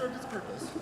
served its purpose. So.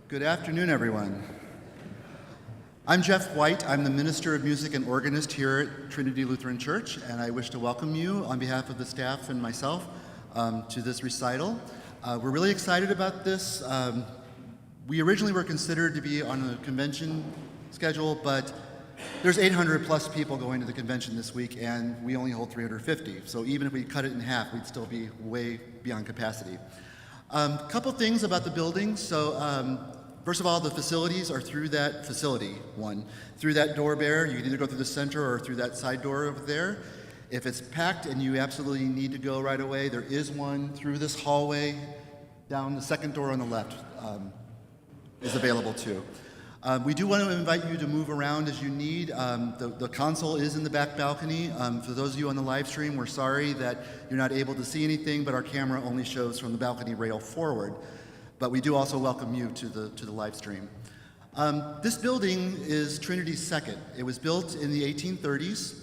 Good afternoon, everyone. I'm Jeff White. I'm the Minister of Music and Organist here at Trinity Lutheran Church, and I wish to welcome you on behalf of the staff and myself to this recital. We're really excited about this. We originally were considered to be on a convention schedule, but there's 800 plus people going to the convention this week, and we only hold 350. So even if we cut it in half, we'd still be way beyond capacity. A couple things about the building. So first of all, the facilities are through that facility, through that door there. You can either go through the center or through that side door over there. If it's packed and you absolutely need to go right away, there is one through this hallway down the second door on the left is available too. We do want to invite you to move around as you need. The console is in the back balcony. For those of you on the live stream, we're sorry that you're not able to see anything, but our camera only shows from the balcony rail forward. But we do also welcome you to the live stream. This building is Trinity's second. It was built in the 1830s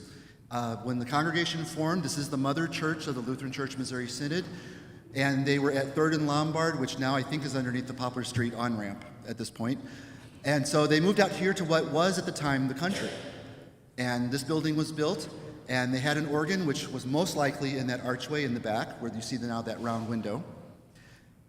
when the congregation formed. This is the mother church of the Lutheran Church Missouri Synod, and they were at 3rd and Lombard, which now I think is underneath the Poplar Street on-ramp at this point. And so they moved out here to what was at the time the country. And this building was built, and they had an organ which was most likely in that archway in the back, where you see now that round window.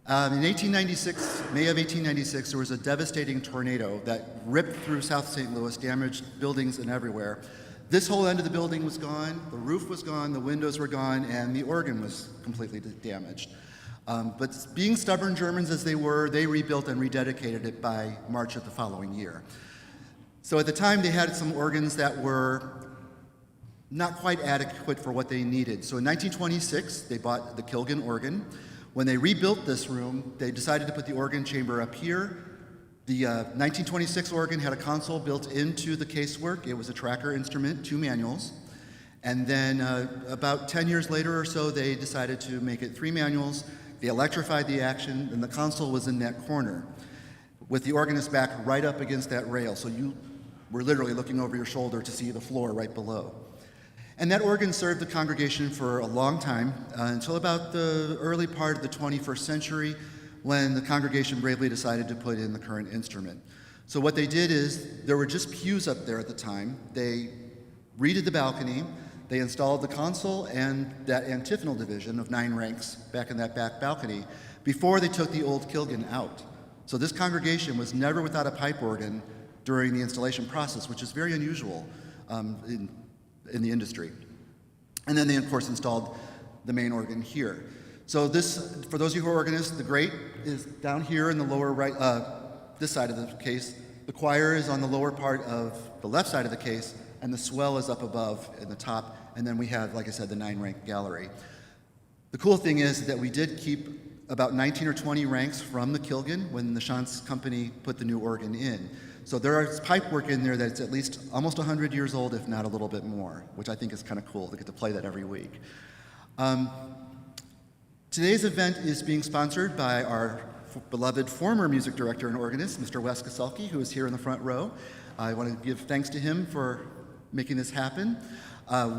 In 1896, May of 1896, there was a devastating tornado that ripped through South St. Louis, damaged buildings and everywhere. This whole end of the building was gone, the roof was gone, the windows were gone, and the organ was completely damaged. But being stubborn Germans as they were, they rebuilt and rededicated it by March of the following year. So at the time, they had some organs that were not quite adequate for what they needed. So in 1926, they bought the Kilgan organ. When they rebuilt this room, they decided to put the organ chamber up here. The 1926 organ had a console built into the casework. It was a tracker instrument, 2 manuals. And then about 10 years later or so, they decided to make it 3 manuals. They electrified the action, and the console was in that corner with the organist back right up against that rail. So you were literally looking over your shoulder to see the floor right below. And that organ served the congregation for a long time, until about the early part of the 21st century, when the congregation bravely decided to put in the current instrument. So what they did is, there were just pews up there at the time. They redid the balcony. They installed the console and that antiphonal division of 9 ranks back in that back balcony before they took the old Kilgan out. So this congregation was never without a pipe organ during the installation process, which is very unusual in the industry. And then they, of course, installed the main organ here. So this, for those of you who are organists, the grate is down here in the lower right, this side of the case. The choir is on the lower part of the left side of the case, and the swell is up above in the top, and then we have, like I said, the 9-rank gallery. The cool thing is that we did keep about 19 or 20 ranks from the Kilgan when the Schanz company put the new organ in. So there is pipe work in there that's at least almost 100 years old, if not a little bit more, which I think is kind of cool to get to play that every week. Today's event is being sponsored by our beloved former music director and organist, Mr. Wes Kaselke, who is here in the front row. I want to give thanks to him for making this happen.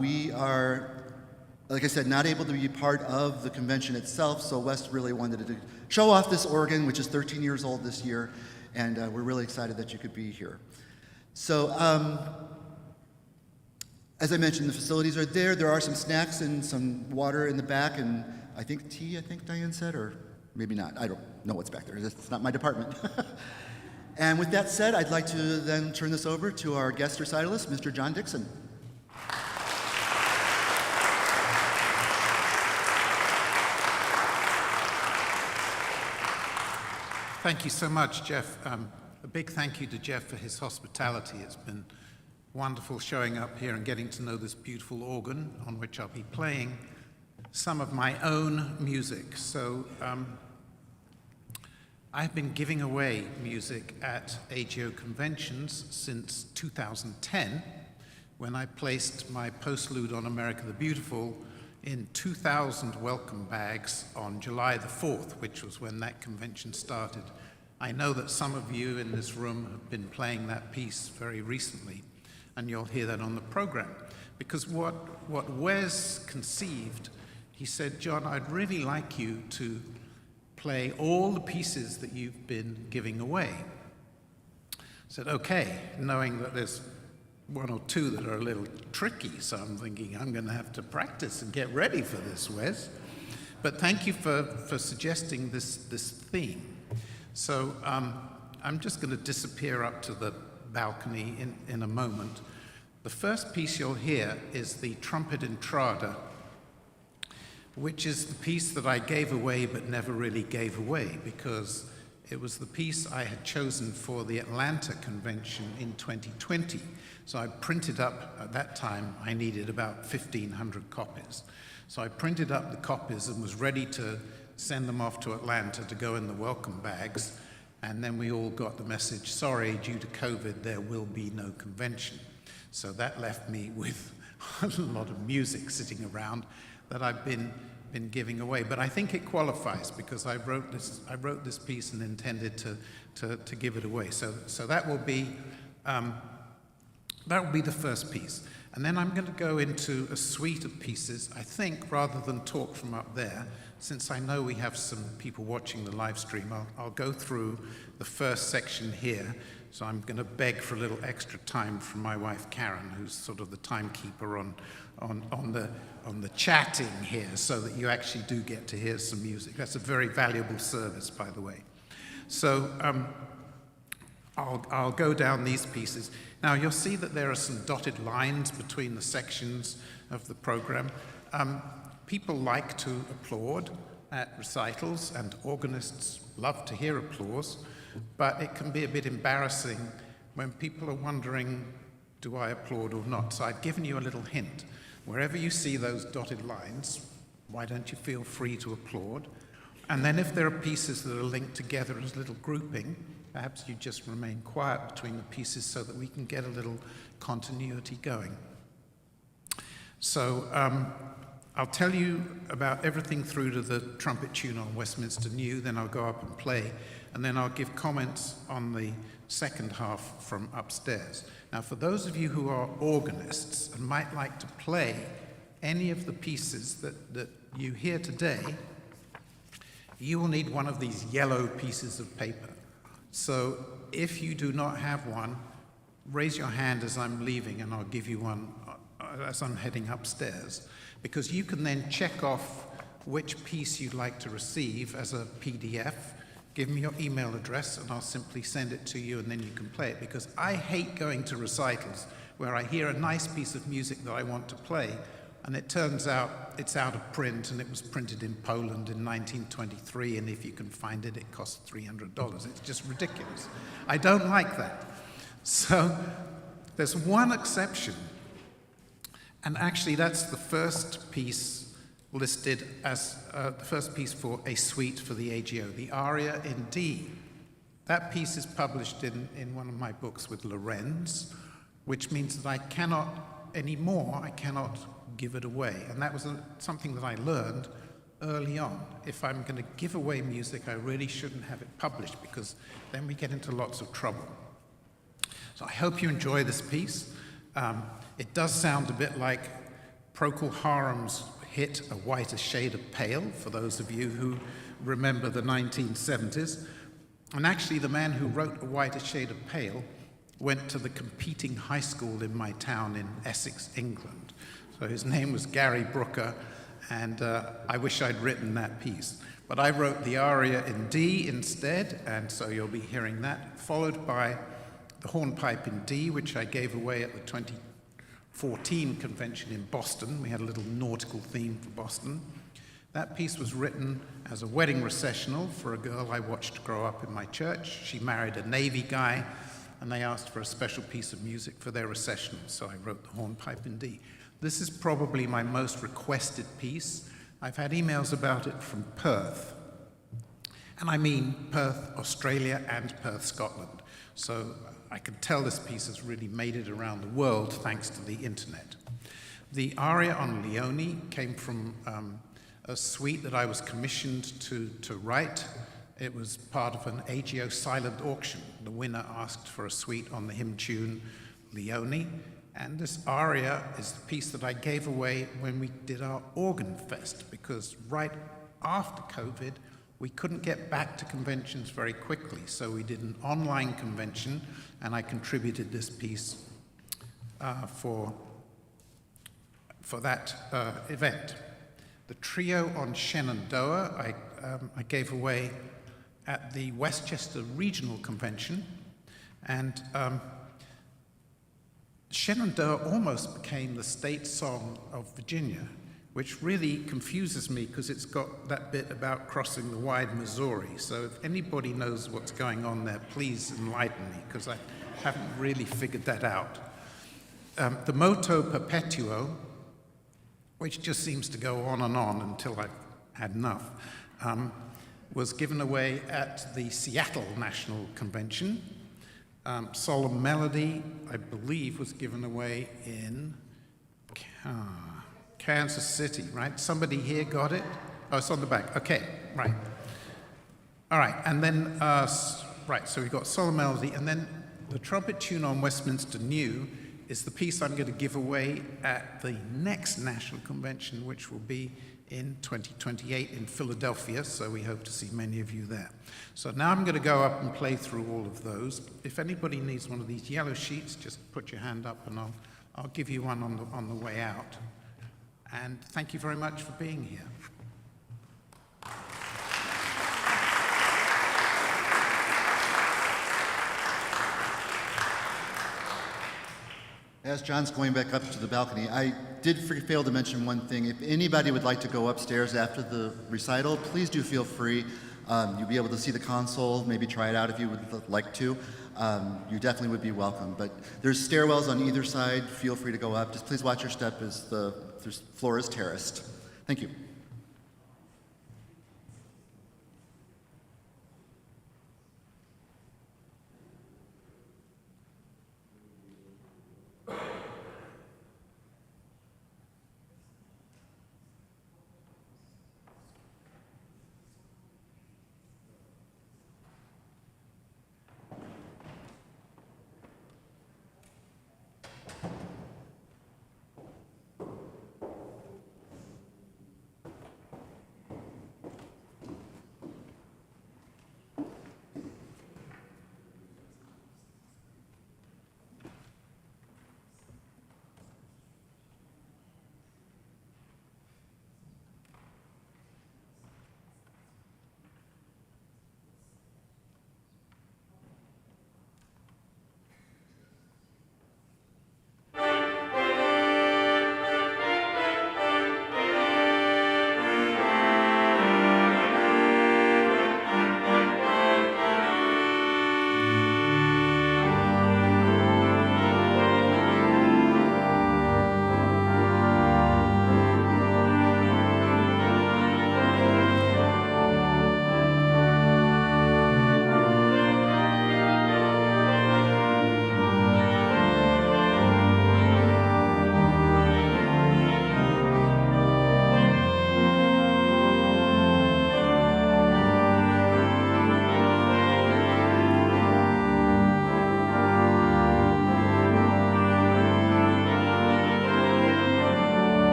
We are, like I said, not able to be part of the convention itself, so Wes really wanted to show off this organ, which is 13 years old this year, and we're really excited that you could be here. So, as I mentioned, the facilities are there. There are some snacks and some water in the back, and I think tea, I think Diane said, or maybe not. I don't know what's back there. It's not my department. And with that said, I'd like to then turn this over to our guest recitalist, Mr. John Dixon. Thank you so much, Jeff. A big thank you to Jeff for his hospitality. It's been wonderful showing up here and getting to know this beautiful organ on which I'll be playing some of my own music. So I've been giving away music at AGO conventions since 2010, when I placed my postlude on America the Beautiful in 2,000 welcome bags on July the 4th, which was when that convention started. I know that some of you in this room have been playing that piece very recently, and you'll hear that on the program. Because what Wes conceived, he said, John, I'd really like you to play all the pieces that you've been giving away. I said, okay, knowing that there's one or two that are a little tricky, so I'm thinking I'm going to have to practice and get ready for this, Wes. But thank you for suggesting this theme. So I'm just going to disappear up to the balcony in a moment. The first piece you'll hear is the Trumpet Entrada, which is the piece that I gave away but never really gave away, because it was the piece I had chosen for the Atlanta convention in 2020. So I printed up, at that time, I needed about 1,500 copies. So I printed up the copies and was ready to send them off to Atlanta to go in the welcome bags. And then we all got the message, sorry, due to COVID, there will be no convention. So that left me with a lot of music sitting around that I've been giving away. But I think it qualifies because I wrote this piece and intended to give it away. So that will be the first piece. And then I'm going to go into a suite of pieces, I think, rather than talk from up there. Since I know we have some people watching the live stream, I'll go through the first section here. So I'm going to beg for a little extra time from my wife Karen, who's sort of the timekeeper on the chatting here, so that you actually do get to hear some music. That's a very valuable service, by the way. So I'll go down these pieces. Now you'll see that there are some dotted lines between the sections of the program. People like to applaud at recitals, and organists love to hear applause, but it can be a bit embarrassing when people are wondering, do I applaud or not? So I've given you a little hint. Wherever you see those dotted lines, why don't you feel free to applaud? And then if there are pieces that are linked together as a little grouping, perhaps you just remain quiet between the pieces so that we can get a little continuity going. So I'll tell you about everything through to the trumpet tune on Westminster New, then I'll go up and play, and then I'll give comments on the second half from upstairs. Now, for those of you who are organists and might like to play any of the pieces that you hear today, you will need one of these yellow pieces of paper. So if you do not have one, raise your hand as I'm leaving and I'll give you one as I'm heading upstairs, because you can then check off which piece you'd like to receive as a PDF. Give me your email address and I'll simply send it to you and then you can play it, because I hate going to recitals where I hear a nice piece of music that I want to play and it turns out it's out of print and it was printed in Poland in 1923, and if you can find it, it costs $300. It's just ridiculous. I don't like that. So there's one exception, and actually that's the first piece listed as the first piece for a suite for the AGO, the aria in D. That piece is published in one of my books with Lorenz, which means that I cannot give it away. And that was something that I learned early on. If I'm going to give away music, I really shouldn't have it published, because then we get into lots of trouble. So I hope you enjoy this piece. It does sound a bit like Procol Harum's hit A Whiter Shade of Pale, for those of you who remember the 1970s. And actually the man who wrote A Whiter Shade of Pale went to the competing high school in my town in Essex, England. So his name was Gary Brooker, and I wish I'd written that piece. But I wrote the aria in D instead, and so you'll be hearing that, followed by the hornpipe in D, which I gave away at the 2014 convention in Boston. We had a little nautical theme for Boston. That piece was written as a wedding recessional for a girl I watched grow up in my church. She married a Navy guy, and they asked for a special piece of music for their recessional, so I wrote the hornpipe in D. This is probably my most requested piece. I've had emails about it from Perth, and I mean Perth, Australia, and Perth, Scotland. So I can tell this piece has really made it around the world thanks to the internet. The aria on Leone came from a suite that I was commissioned to write. It was part of an AGO silent auction. The winner asked for a suite on the hymn tune Leone, and this aria is the piece that I gave away when we did our Organ Fest, because right after COVID, we couldn't get back to conventions very quickly, so we did an online convention, and I contributed this piece for that event. The trio on Shenandoah I gave away at the Westchester Regional Convention, and Shenandoah almost became the state song of Virginia, which really confuses me because it's got that bit about crossing the wide Missouri. So if anybody knows what's going on there, please enlighten me, because I haven't really figured that out. The Moto Perpetuo, which just seems to go on and on until I've had enough, was given away at the Seattle National Convention. Solemn Melody, I believe, was given away in Kansas City, right? Somebody here got it? Oh, it's on the back. Okay, right. All right, and then, right, so we've got Solemn Melody, and then the trumpet tune on Westminster New is the piece I'm going to give away at the next national convention, which will be in 2028 in Philadelphia, so we hope to see many of you there. So now I'm going to go up and play through all of those. If anybody needs one of these yellow sheets, just put your hand up and I'll give you one on the way out. And thank you very much for being here. As John's going back up to the balcony, I did fail to mention one thing. If anybody would like to go upstairs after the recital, please do feel free. You'll be able to see the console, maybe try it out if you would like to. You definitely would be welcome. But there's stairwells on either side. Feel free to go up. Just please watch your step as the floor is terraced. Thank you.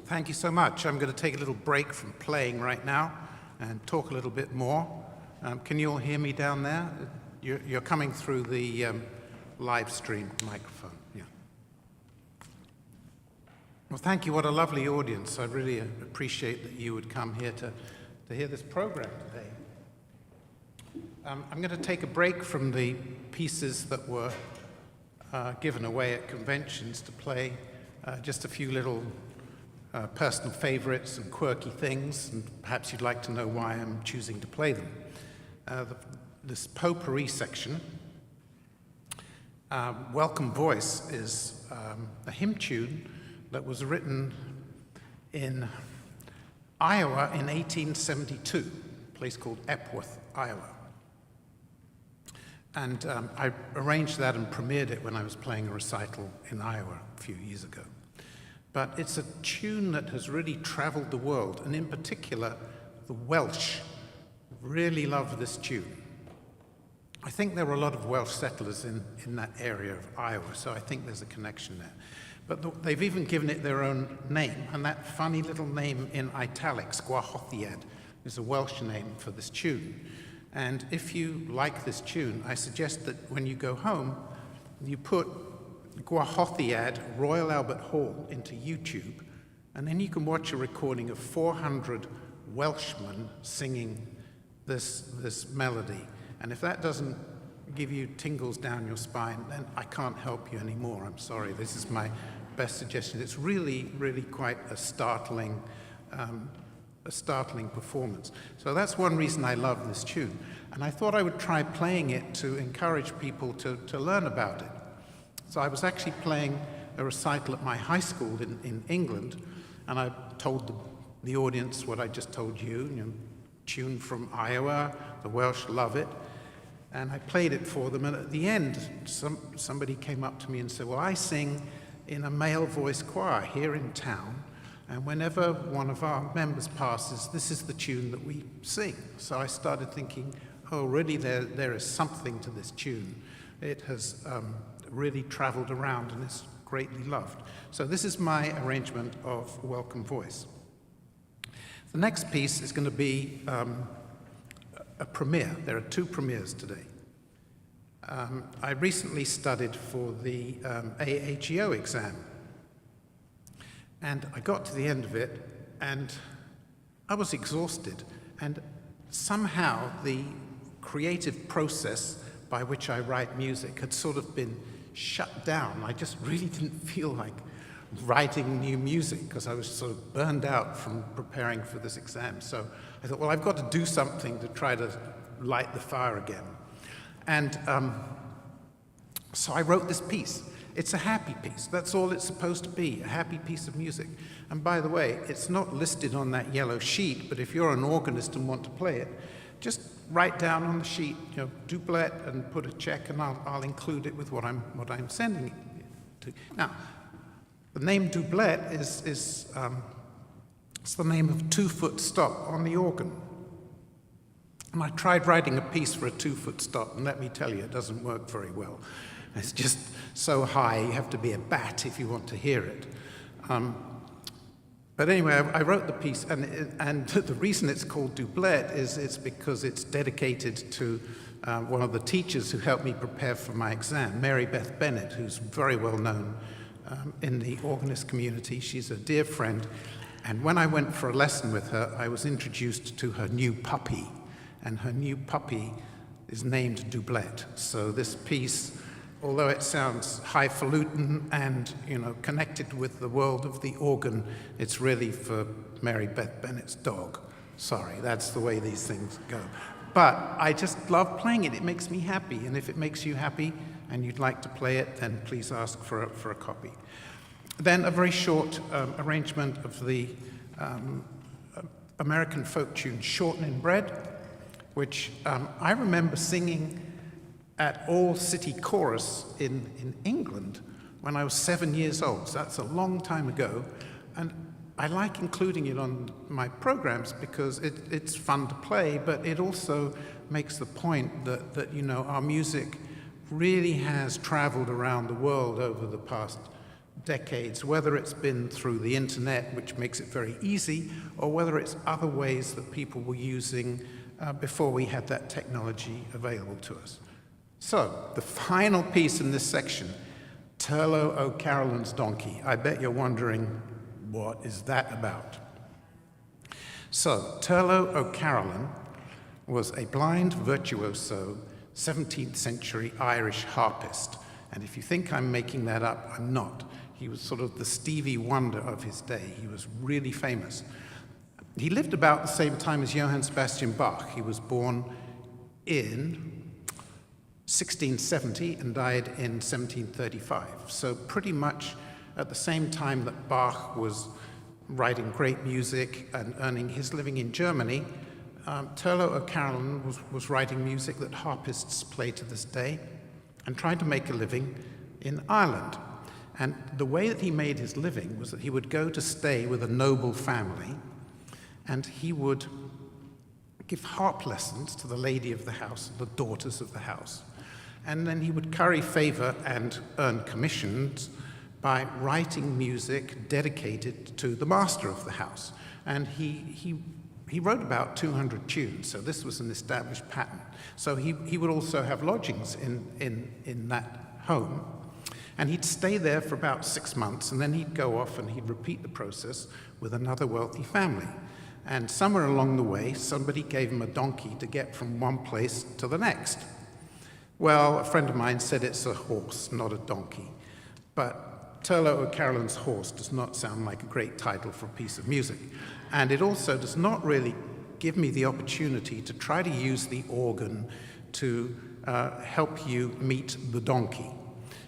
Thank you so much. I'm going to take a little break from playing right now and talk a little bit more. Can you all hear me down there? You're coming through the live stream microphone. Yeah. Well, thank you. What a lovely audience. I really appreciate that you would come here to hear this program today. I'm going to take a break from the pieces that were given away at conventions to play just a few little personal favorites and quirky things, and perhaps you'd like to know why I'm choosing to play them. This potpourri section, Welcome Voice, is a hymn tune that was written in Iowa in 1872, a place called Epworth, Iowa. And I arranged that and premiered it when I was playing a recital in Iowa a few years ago. But it's a tune that has really traveled the world, and in particular, the Welsh really love this tune. I think there were a lot of Welsh settlers in that area of Iowa, so I think there's a connection there. But they've even given it their own name, and that funny little name in italics, Gwahoddiad, is a Welsh name for this tune. And if you like this tune, I suggest that when you go home, you put Gwahoddiad Royal Albert Hall into YouTube, and then you can watch a recording of 400 Welshmen singing this melody. And if that doesn't give you tingles down your spine, then I can't help you anymore. I'm sorry. This is my best suggestion. It's really, really quite a startling performance. So that's one reason I love this tune. And I thought I would try playing it to encourage people to learn about it. So I was actually playing a recital at my high school in England, and I told the audience what I just told you, tune from Iowa, the Welsh love it. And I played it for them, and at the end, somebody came up to me and said, well, I sing in a male voice choir here in town, and whenever one of our members passes, this is the tune that we sing. So I started thinking, oh, really, there is something to this tune. It has really traveled around and is greatly loved. So this is my arrangement of Welcome Voice. The next piece is going to be a premiere. There are two premieres today. I recently studied for the AAGO exam, and I got to the end of it, and I was exhausted, and somehow the creative process by which I write music had sort of been shut down. I just really didn't feel like writing new music because I was sort of burned out from preparing for this exam. So I thought, well, I've got to do something to try to light the fire again. And so I wrote this piece. It's a happy piece. That's all it's supposed to be, a happy piece of music. And by the way, it's not listed on that yellow sheet, but if you're an organist and want to play it, just write down on the sheet, doublet, and put a check, and I'll include it with what I'm sending it to. Now, the name doublet is it's the name of 2-foot stop on the organ. And I tried writing a piece for a 2-foot stop, and let me tell you, it doesn't work very well. It's just so high, you have to be a bat if you want to hear it. But anyway, I wrote the piece, and the reason it's called doublet is it's because it's dedicated to one of the teachers who helped me prepare for my exam, Mary Beth Bennett, who's very well known in the organist community. She's a dear friend, and when I went for a lesson with her, I was introduced to her new puppy, and her new puppy is named Doublet. So this piece, although it sounds highfalutin and connected with the world of the organ, it's really for Mary Beth Bennett's dog. Sorry, that's the way these things go. But I just love playing it. It makes me happy, and if it makes you happy and you'd like to play it, then please ask for a copy. Then a very short arrangement of the American folk tune Shortening Bread, which I remember singing at All City Chorus in England when I was 7 years old. So that's a long time ago. And I like including it on my programs because it's fun to play, but it also makes the point that our music really has traveled around the world over the past decades, whether it's been through the internet, which makes it very easy, or whether it's other ways that people were using before we had that technology available to us. So, the final piece in this section, Turlough O'Carolan's Donkey. I bet you're wondering, what is that about? So, Turlough O'Carolan was a blind virtuoso 17th century Irish harpist. And if you think I'm making that up, I'm not. He was sort of the Stevie Wonder of his day. He was really famous. He lived about the same time as Johann Sebastian Bach. He was born in 1670 and died in 1735. So pretty much at the same time that Bach was writing great music and earning his living in Germany, Turlough O'Carolan was writing music that harpists play to this day and trying to make a living in Ireland. And the way that he made his living was that he would go to stay with a noble family, and he would give harp lessons to the lady of the house, the daughters of the house. And then he would curry favor and earn commissions by writing music dedicated to the master of the house. And he wrote about 200 tunes, so this was an established pattern. So he would also have lodgings in that home. And he'd stay there for about 6 months, and then he'd go off and he'd repeat the process with another wealthy family. And somewhere along the way, somebody gave him a donkey to get from one place to the next. Well, a friend of mine said it's a horse, not a donkey. But Turlough O'Carolan's horse does not sound like a great title for a piece of music. And it also does not really give me the opportunity to try to use the organ to help you meet the donkey.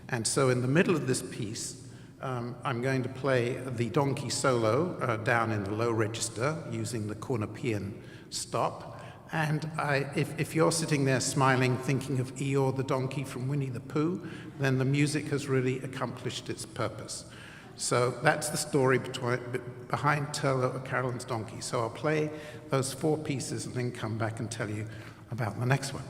And so in the middle of this piece, I'm going to play the donkey solo down in the low register using the cornupian stop. And if you're sitting there smiling, thinking of Eeyore the donkey from Winnie the Pooh, then the music has really accomplished its purpose. So that's the story behind Turlough O'Carolan's Donkey. So I'll play those 4 pieces and then come back and tell you about the next one.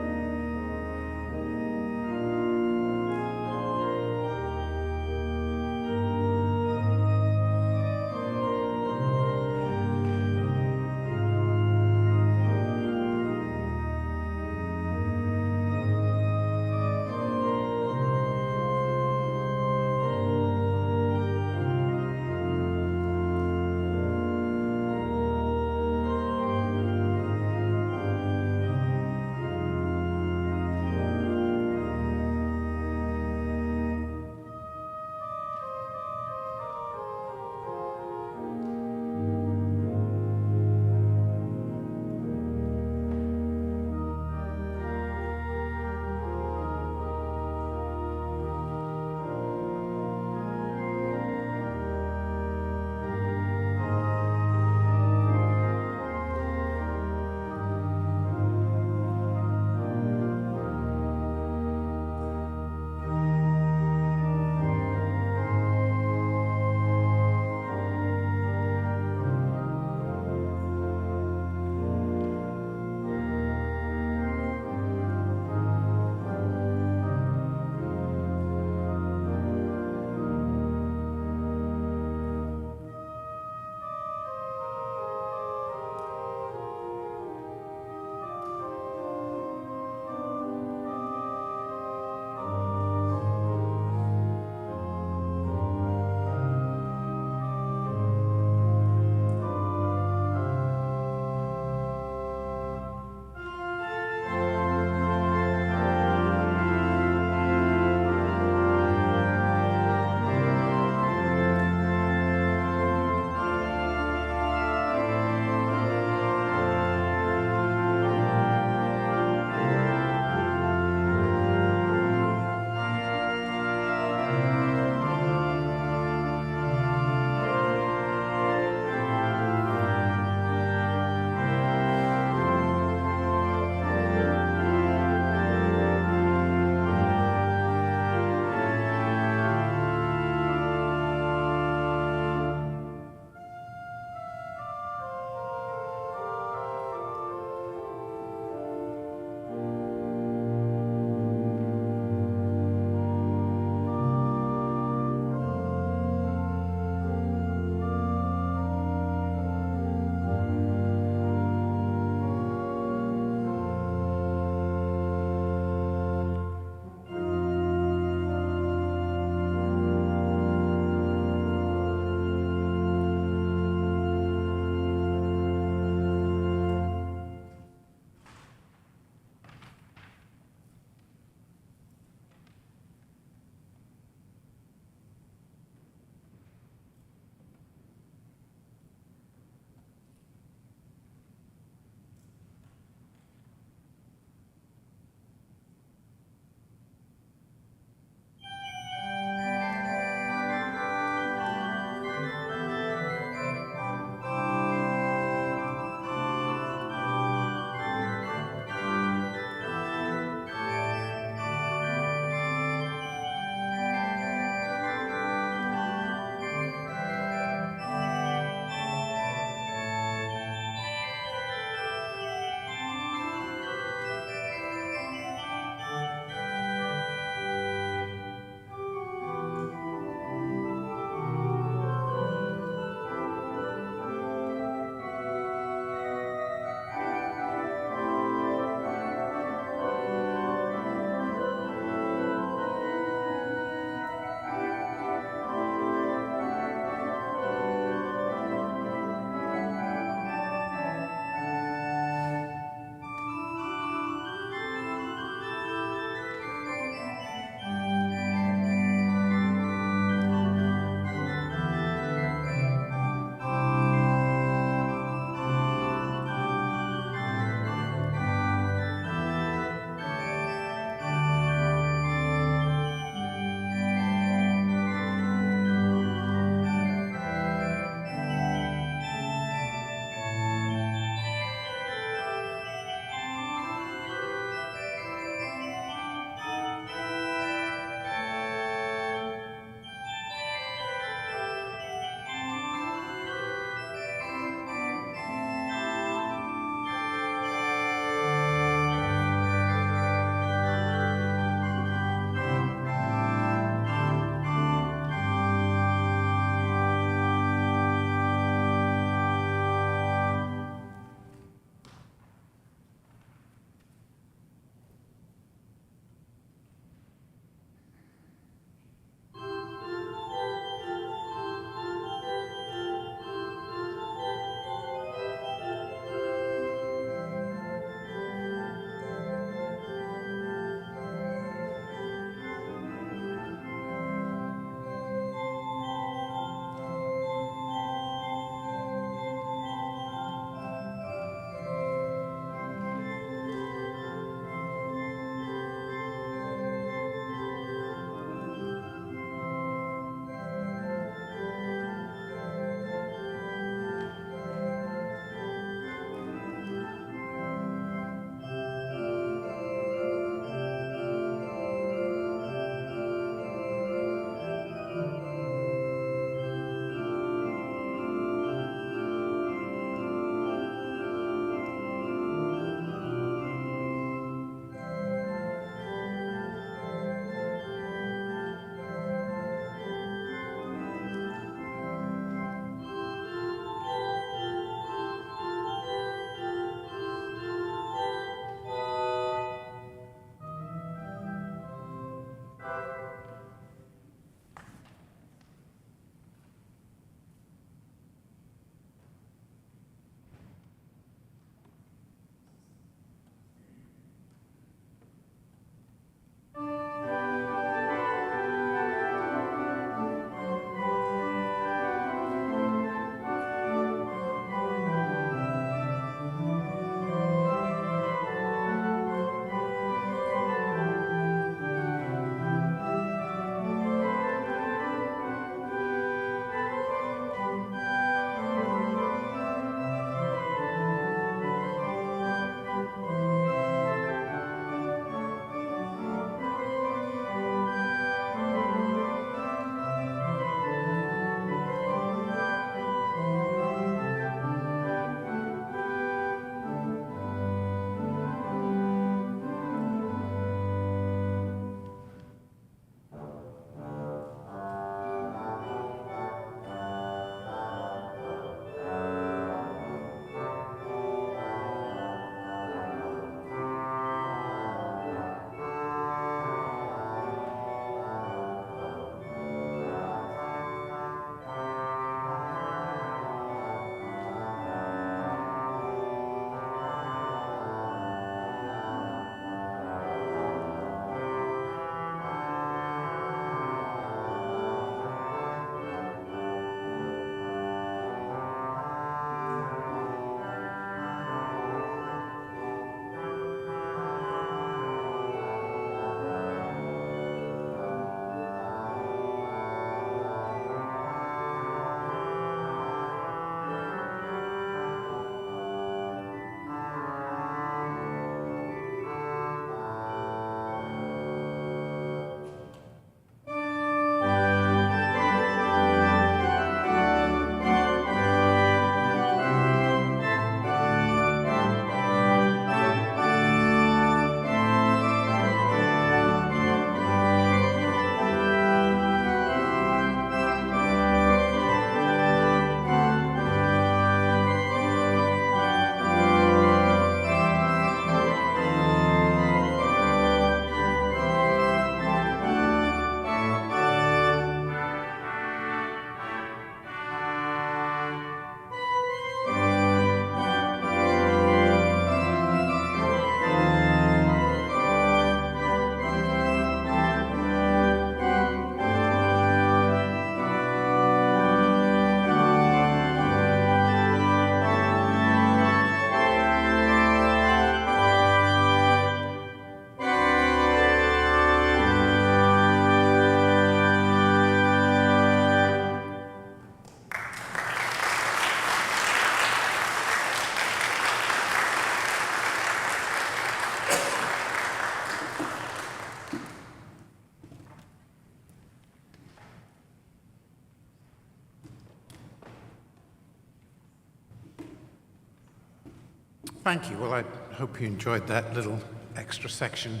Thank you. Well, I hope you enjoyed that little extra section.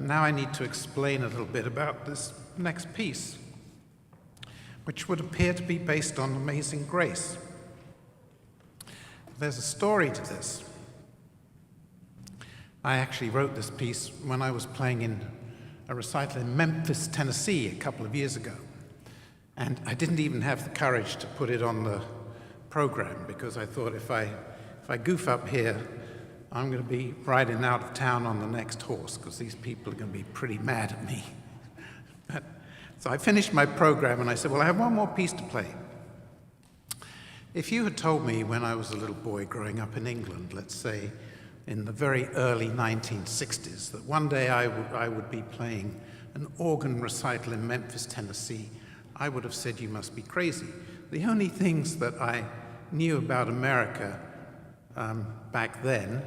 Now I need to explain a little bit about this next piece, which would appear to be based on Amazing Grace. There's a story to this. I actually wrote this piece when I was playing in a recital in Memphis, Tennessee, a couple of years ago. And I didn't even have the courage to put it on the program because I thought if I goof up here, I'm going to be riding out of town on the next horse because these people are going to be pretty mad at me. So I finished my program and I said, well, I have one more piece to play. If you had told me when I was a little boy growing up in England, let's say in the very early 1960s, that one day I would be playing an organ recital in Memphis, Tennessee, I would have said you must be crazy. The only things that I knew about America back then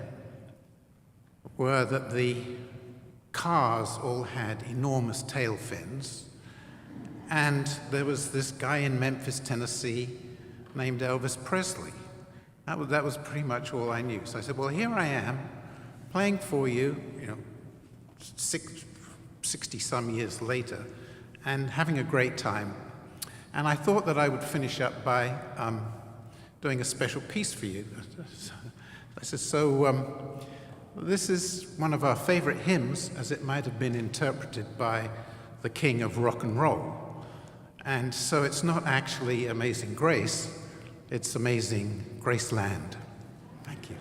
were that the cars all had enormous tail fins, and there was this guy in Memphis, Tennessee, named Elvis Presley. That was pretty much all I knew. So I said, well, here I am, playing for you, 60-some years later, and having a great time. And I thought that I would finish up by doing a special piece for you. I said, so this is one of our favorite hymns, as it might have been interpreted by the king of rock and roll. And so it's not actually Amazing Grace, it's Amazing Graceland. Thank you.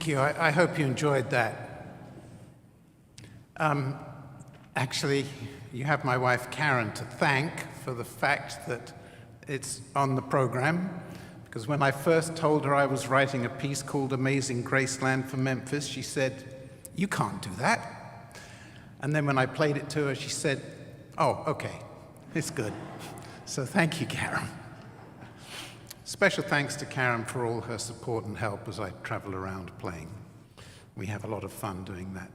Thank you. I hope you enjoyed that. Actually, you have my wife Karen to thank for the fact that it's on the program, because when I first told her I was writing a piece called Amazing Graceland for Memphis, she said, "You can't do that." And then when I played it to her, she said, "Oh, okay, it's good." So thank you, Karen. Special thanks to Karen for all her support and help as I travel around playing. We have a lot of fun doing that.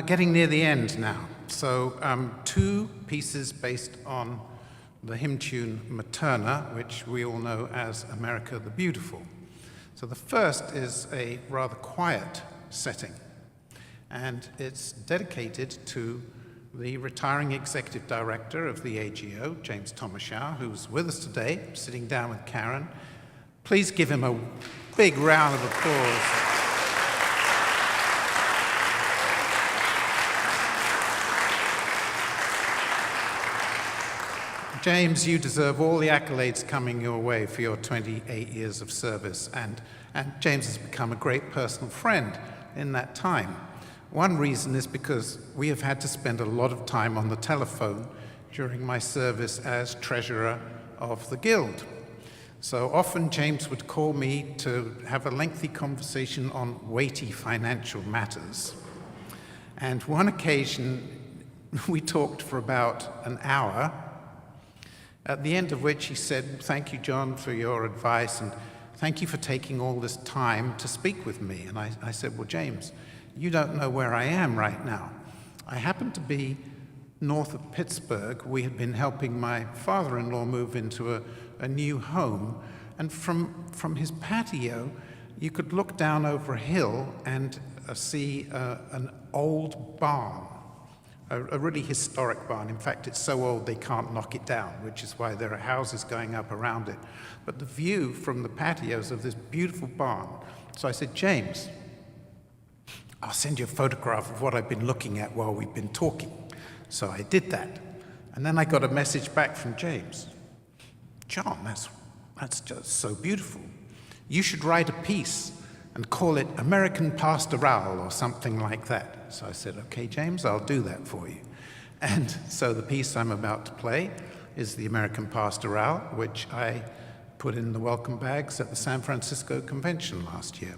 Getting near the end now. So 2 pieces based on the hymn tune Materna, which we all know as America the Beautiful. So the first is a rather quiet setting, and it's dedicated to the retiring executive director of the AGO, James Thomashow, who's with us today, sitting down with Karen. Please give him a big round of applause. James, you deserve all the accolades coming your way for your 28 years of service, and James has become a great personal friend in that time. One reason is because we have had to spend a lot of time on the telephone during my service as treasurer of the Guild. So often James would call me to have a lengthy conversation on weighty financial matters. And one occasion, we talked for about an hour, at the end of which he said, "Thank you, John, for your advice, and thank you for taking all this time to speak with me." And I said, "Well, James, you don't know where I am right now. I happen to be north of Pittsburgh. We had been helping my father-in-law move into a new home, and from his patio, you could look down over a hill and see an old barn, a really historic barn. In fact, it's so old they can't knock it down, which is why there are houses going up around it. But the view from the patios of this beautiful barn." So I said, "James, I'll send you a photograph of what I've been looking at while we've been talking." So I did that. And then I got a message back from James. "John, that's just so beautiful. You should write a piece and call it American Pastoral or something like that." So I said, "Okay, James, I'll do that for you." And so the piece I'm about to play is the American Pastoral, which I put in the welcome bags at the San Francisco Convention last year.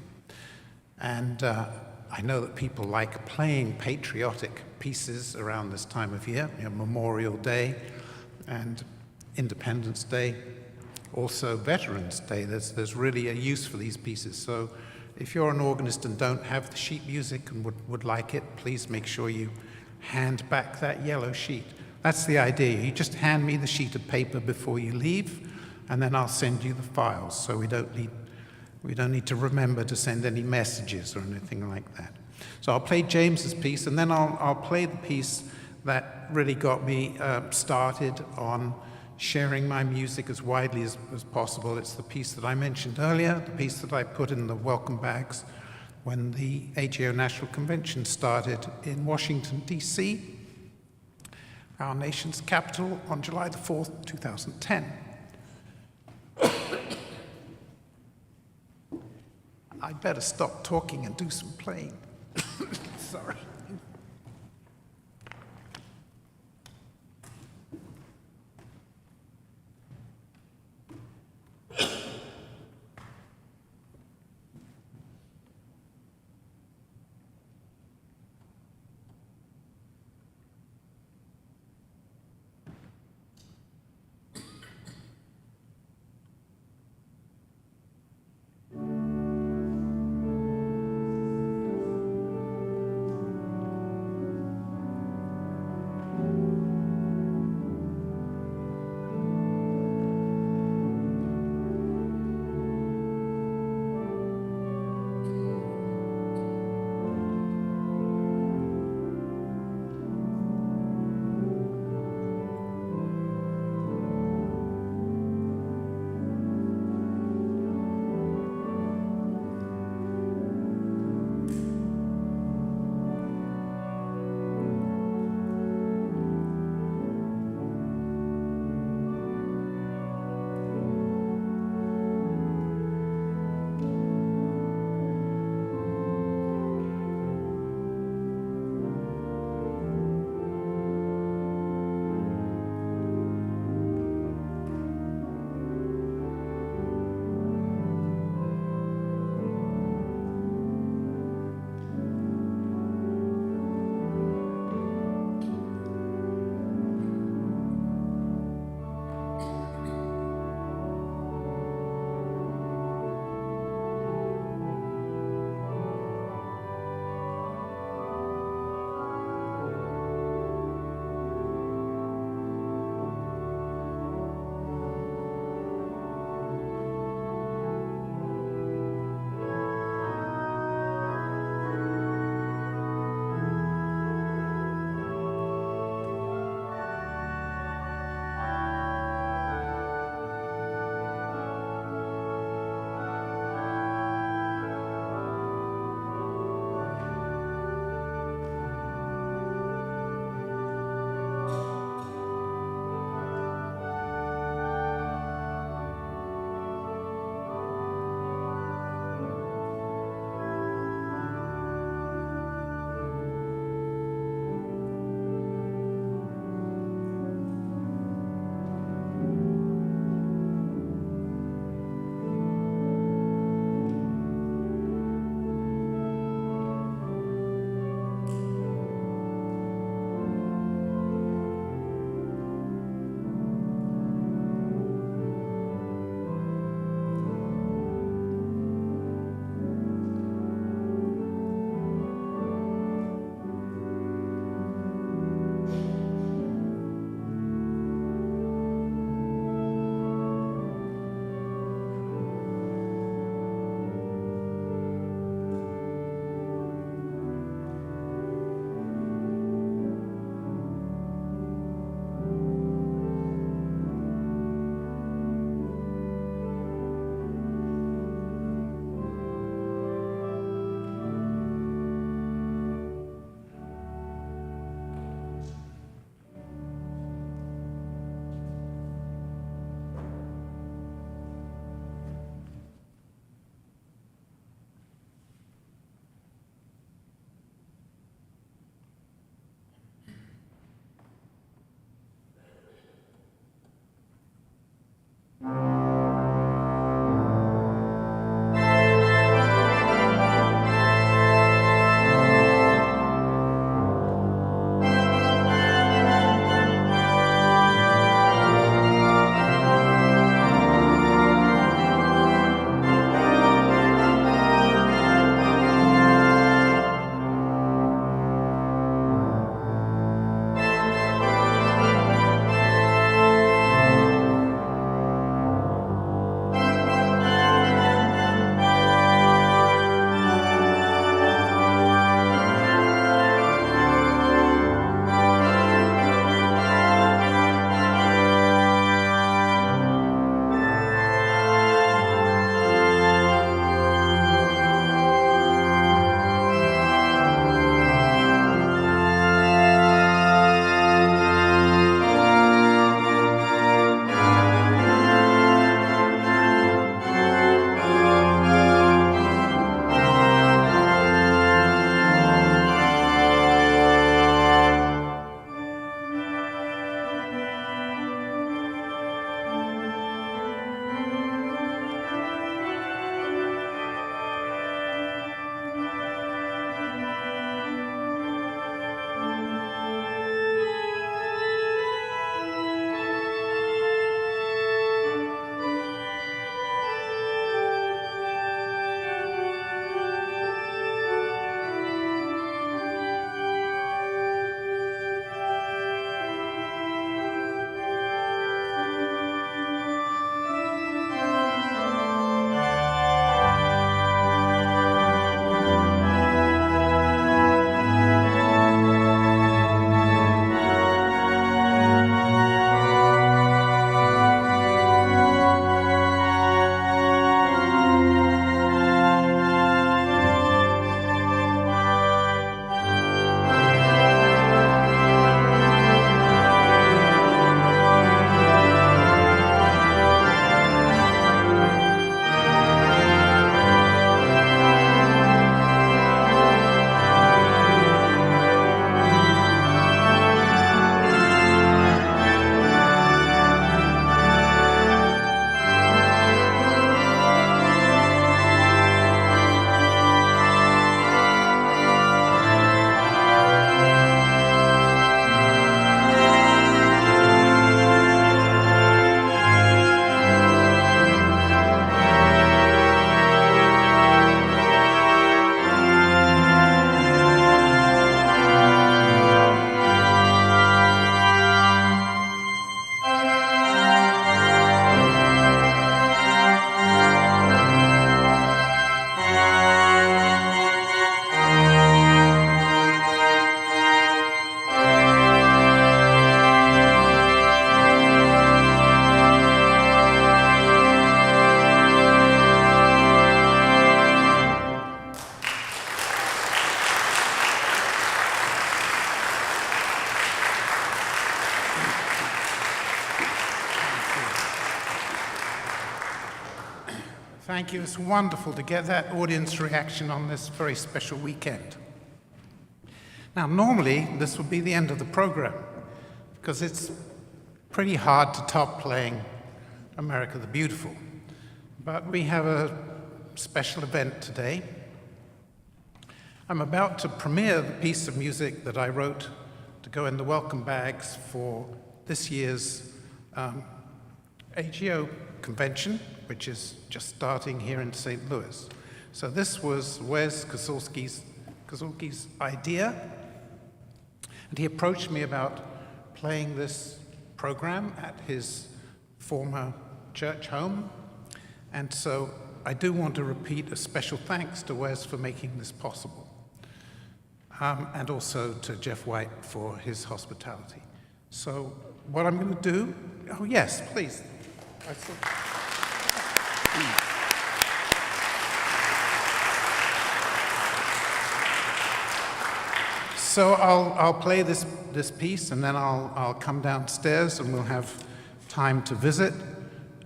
And I know that people like playing patriotic pieces around this time of year, Memorial Day and Independence Day, also Veterans Day. There's really a use for these pieces. So if you're an organist and don't have the sheet music and would like it, please make sure you hand back that yellow sheet. That's the idea. You just hand me the sheet of paper before you leave, and then I'll send you the files, so we don't need to remember to send any messages or anything like that. So I'll play James's piece, and then I'll play the piece that really got me started on sharing my music as widely as possible. It's the piece that I mentioned earlier, the piece that I put in the welcome bags when the AGO National Convention started in Washington, D.C., our nation's capital, on July the 4th, 2010. I'd better stop talking and do some playing. Sorry. Thank you. It's wonderful to get that audience reaction on this very special weekend. Now, normally, this would be the end of the program, because it's pretty hard to top playing America the Beautiful. But we have a special event today. I'm about to premiere the piece of music that I wrote to go in the welcome bags for this year's AGO convention, which is just starting here in St. Louis. So this was Wes Kozulski's idea, and he approached me about playing this program at his former church home. And so I do want to repeat a special thanks to Wes for making this possible, and also to Jeff White for his hospitality. So what I'm going to do, oh yes, please. So I'll play this piece, and then I'll come downstairs and we'll have time to visit.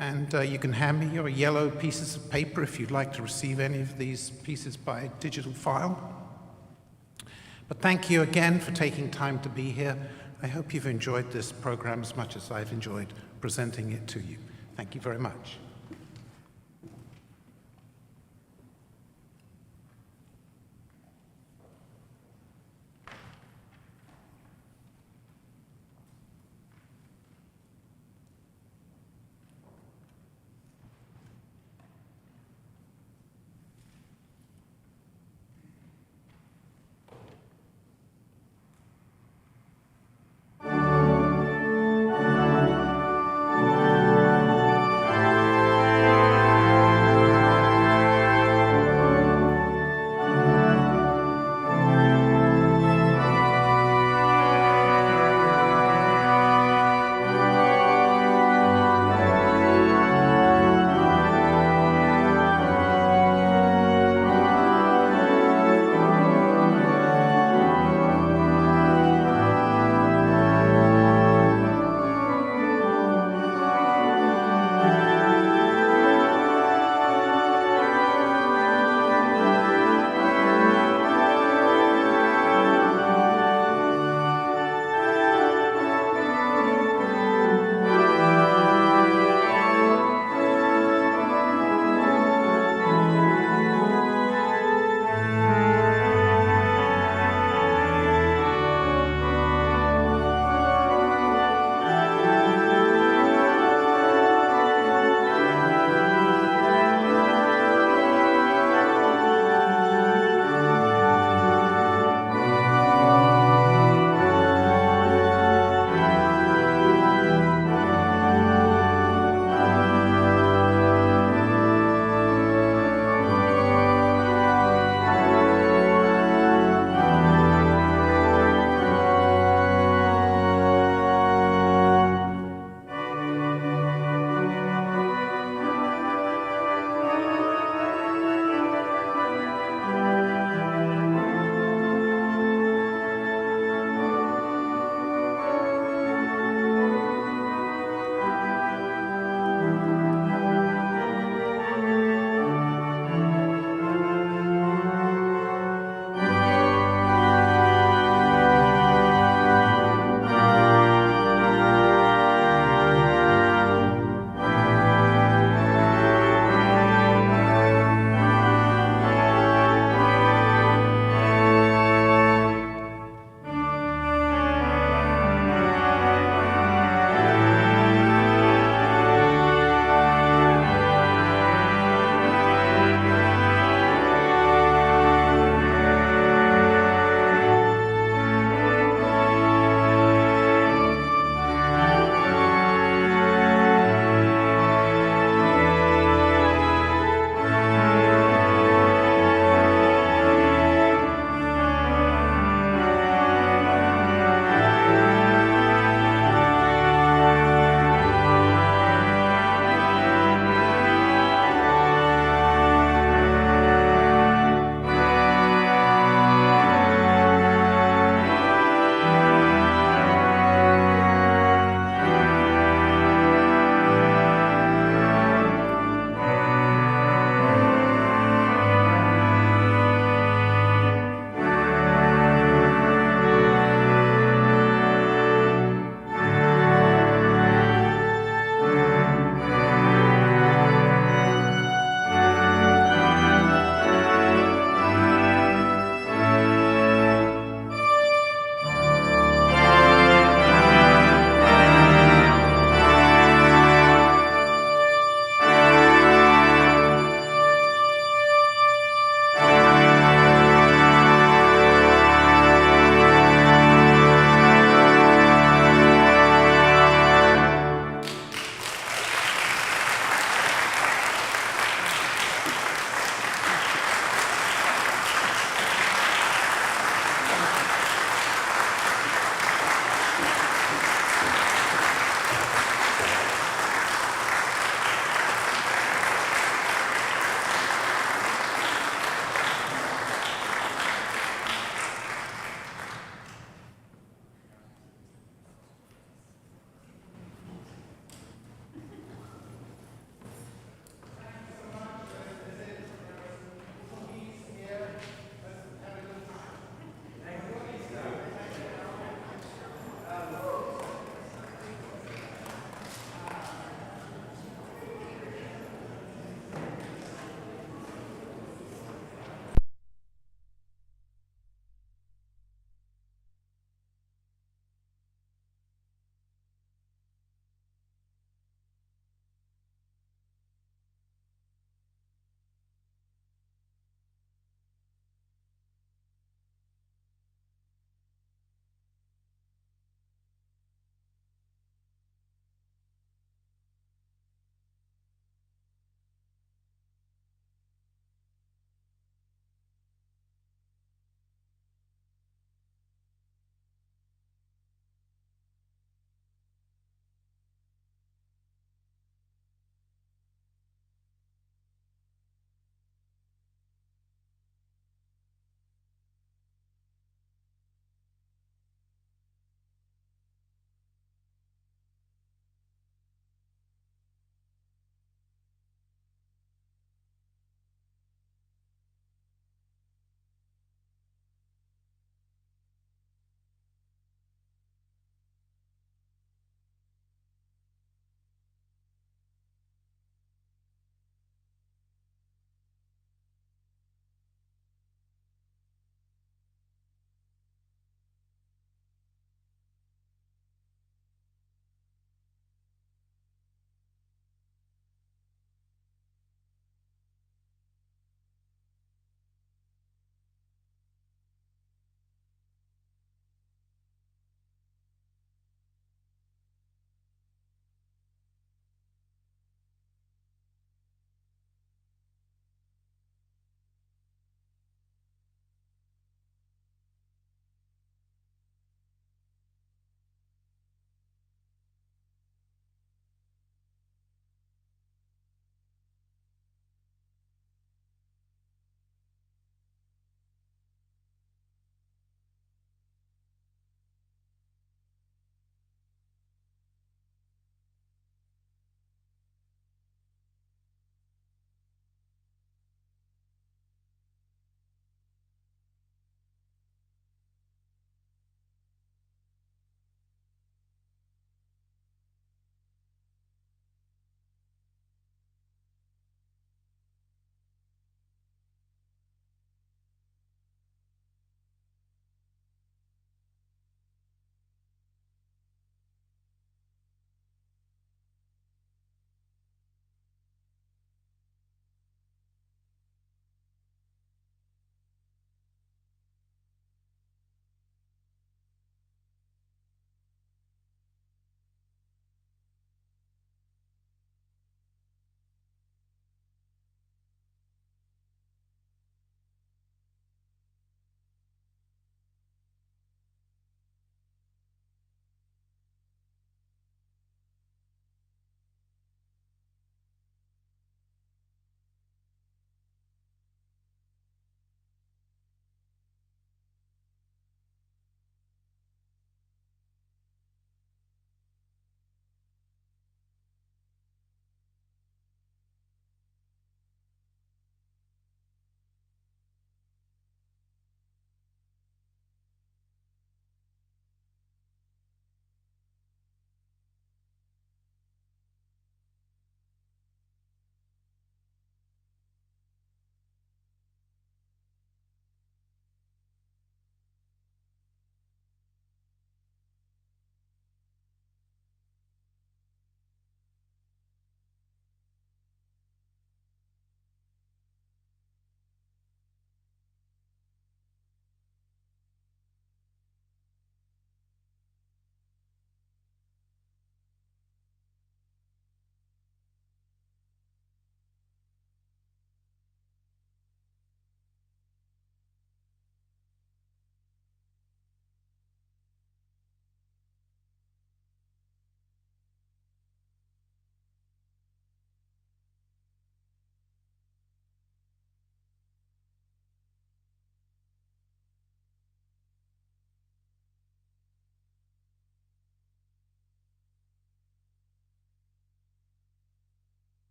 And you can hand me your yellow pieces of paper if you'd like to receive any of these pieces by digital file. But thank you again for taking time to be here. I hope you've enjoyed this program as much as I've enjoyed presenting it to you. Thank you very much.